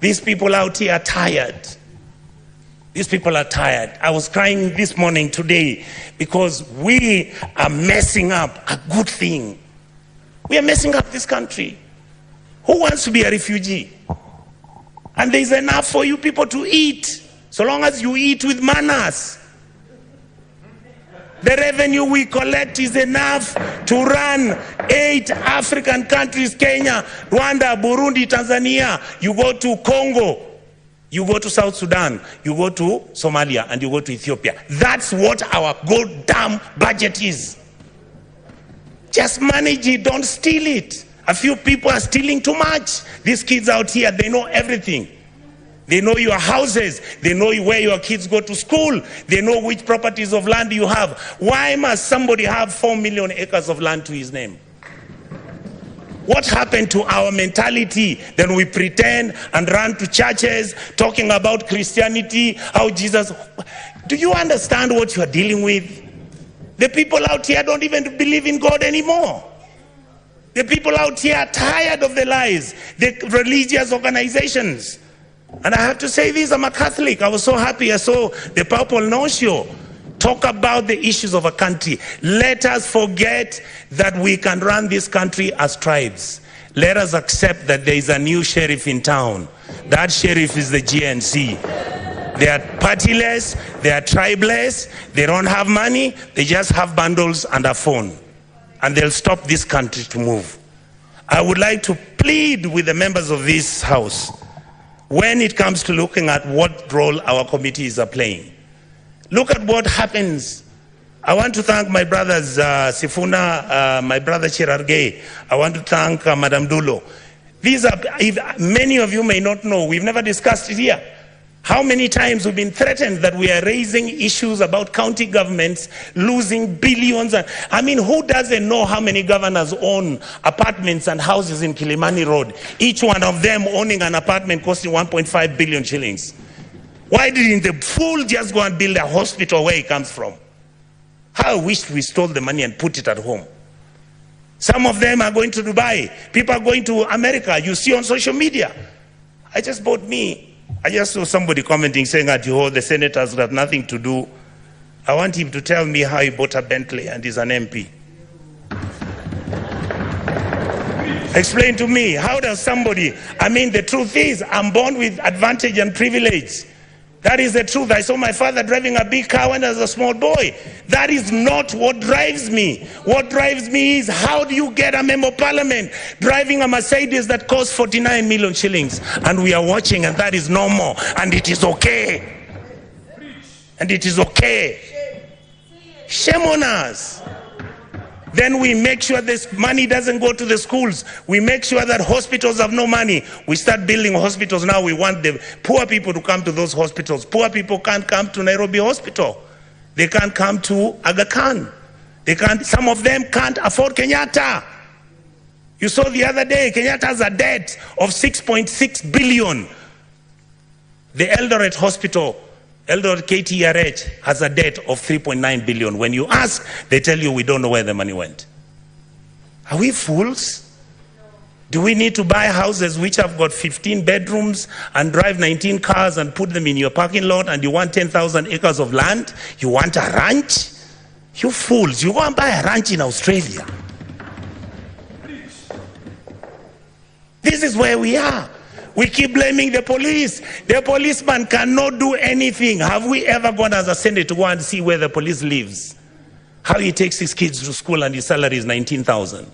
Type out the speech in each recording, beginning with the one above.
These people out here are tired. These people are tired. I was crying this morning today because we are messing up a good thing. We are messing up this country. Who wants to be a refugee? And there's enough for you people to eat, so long as you eat with manners. The revenue we collect is enough to run 8 African countries: Kenya, Rwanda, Burundi, Tanzania. You go to Congo, you go to South Sudan, you go to Somalia, and you go to Ethiopia. That's what our goddamn budget is. Just manage it, don't steal it. A few people are stealing too much. These kids out here, they know everything. They know your houses. They know where your kids go to school. They know which properties of land you have. Why must somebody have 4 million acres of land to his name? What happened to our mentality? Then we pretend and run to churches talking about Christianity, how Jesus... Do you understand what you are dealing with? The people out here don't even believe in God anymore. The people out here are tired of the lies, the religious organizations. And I have to say this, I'm a Catholic. I was so happy I saw the Papal Nuncio talk about the issues of a country. Let us forget that we can run this country as tribes. Let us accept that there is a new sheriff in town. That sheriff is the GNC. They are partyless, they are tribeless, they don't have money, they just have bundles and a phone. And they'll stop this country to move. I would like to plead with the members of this house, when it comes to looking at what role our committees are playing, look at what happens. I want to thank my brothers Sifuna, my brother Chirargei. I want to thank Madam Dulo. These are, many of you may not know, we've never discussed it here. How many times we've been threatened that we are raising issues about county governments losing billions. I mean, who doesn't know how many governors own apartments and houses in Kilimani Road? Each one of them owning an apartment costing 1.5 billion shillings. Why didn't the fool just go and build a hospital where he comes from? How I wish we stole the money and put it at home. Some of them are going to Dubai. People are going to America. You see on social media. I just saw somebody commenting saying that the senators have nothing to do. I want him to tell me how he bought a Bentley and is an MP. Explain to me, how does somebody, the truth is, I'm born with advantage and privilege. That is the truth. I saw my father driving a big car when I was a small boy. That is not what drives me. What drives me is, how do you get a member of parliament driving a Mercedes that costs 49 million shillings? And we are watching, and that is normal. And it is okay. And it is okay. Shame on us. Then we make sure this money doesn't go to the schools. We make sure that hospitals have no money. We start building hospitals now. We want the poor people to come to those hospitals. Poor people can't come to Nairobi Hospital. They can't come to Aga Khan. Some of them can't afford Kenyatta. You saw the other day, Kenyatta has a debt of 6.6 billion. The Eldoret Hospital, Eldoret KTRH, has a debt of 3.9 billion. When you ask, they tell you we don't know where the money went. Are we fools? Do we need to buy houses which have got 15 bedrooms and drive 19 cars and put them in your parking lot, and you want 10,000 acres of land? You want a ranch? You fools, you go and buy a ranch in Australia. This is where we are. We keep blaming the police. The policeman cannot do anything. Have we ever gone as a Senate to go and see where the police lives? How he takes his kids to school and his salary is 19,000.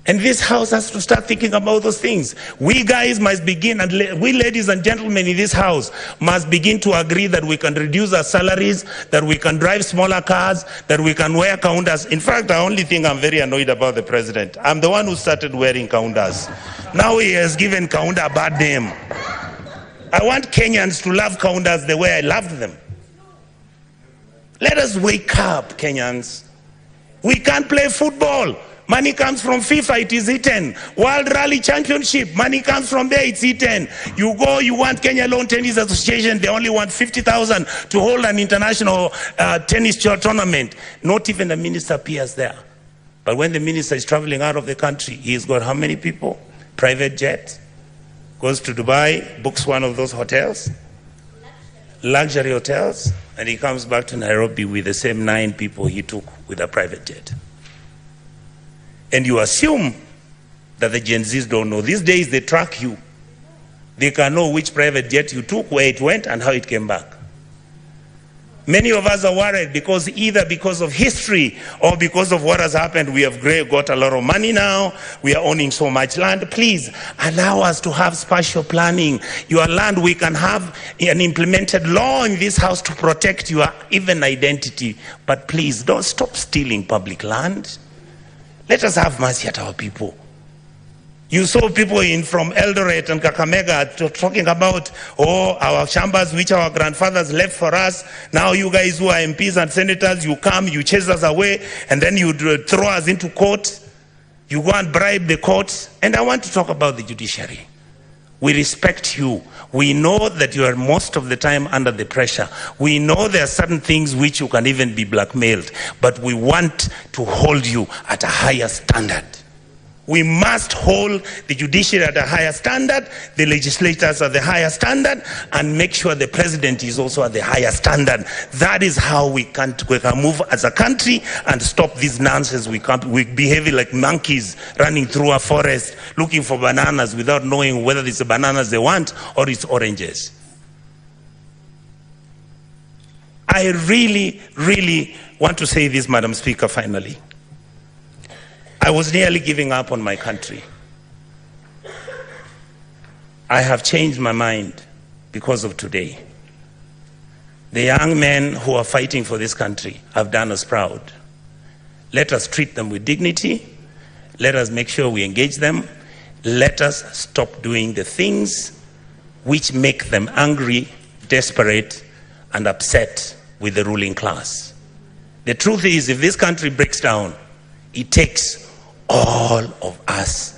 And this house has to start thinking about those things. We guys must begin, and we ladies and gentlemen in this house must begin to agree that we can reduce our salaries, that we can drive smaller cars, that we can wear kaundas. In fact, the only thing I'm very annoyed about the president, I'm the one who started wearing kaundas. Now he has given kaunda a bad name. I want Kenyans to love kaundas the way I loved them. Let us wake up, Kenyans. We can't play football. Money comes from FIFA, it is eaten. World Rally Championship, money comes from there, it's eaten. You go, you want Kenya Lawn Tennis Association, they only want 50,000 to hold an international tennis tournament. Not even the minister appears there. But when the minister is traveling out of the country, he's got how many people? Private jet. goes to Dubai, books one of those hotels, luxury hotels, and he comes back to Nairobi with the same 9 people he took with a private jet. And you assume that the Gen Zs don't know. These days they track you. They can know which private jet you took, where it went, and how it came back. Many of us are worried because either because of history or because of what has happened, we have got a lot of money now, we are owning so much land. Please allow us to have spatial planning. Your land, we can have an implemented law in this house to protect your even identity. But please don't stop stealing public land. Let us have mercy at our people. You saw people from Eldoret and Kakamega talking about, our chambers which our grandfathers left for us. Now you guys who are MPs and senators, you come, you chase us away, and then you throw us into court. You go and bribe the courts. And I want to talk about the judiciary. We respect you. We know that you are most of the time under the pressure. We know there are certain things which you can even be blackmailed, but we want to hold you at a higher standard. We must hold the judiciary at a higher standard, the legislators at the higher standard, and make sure the president is also at the higher standard. That is how we can move as a country and stop this nonsense. We behave like monkeys running through a forest looking for bananas without knowing whether it's the bananas they want or it's oranges. I really, really want to say this, Madam Speaker, finally. I was nearly giving up on my country. I have changed my mind because of today. The young men who are fighting for this country have done us proud. Let us treat them with dignity. Let us make sure we engage them. Let us stop doing the things which make them angry, desperate, and upset with the ruling class. The truth is, if this country breaks down, it takes all of us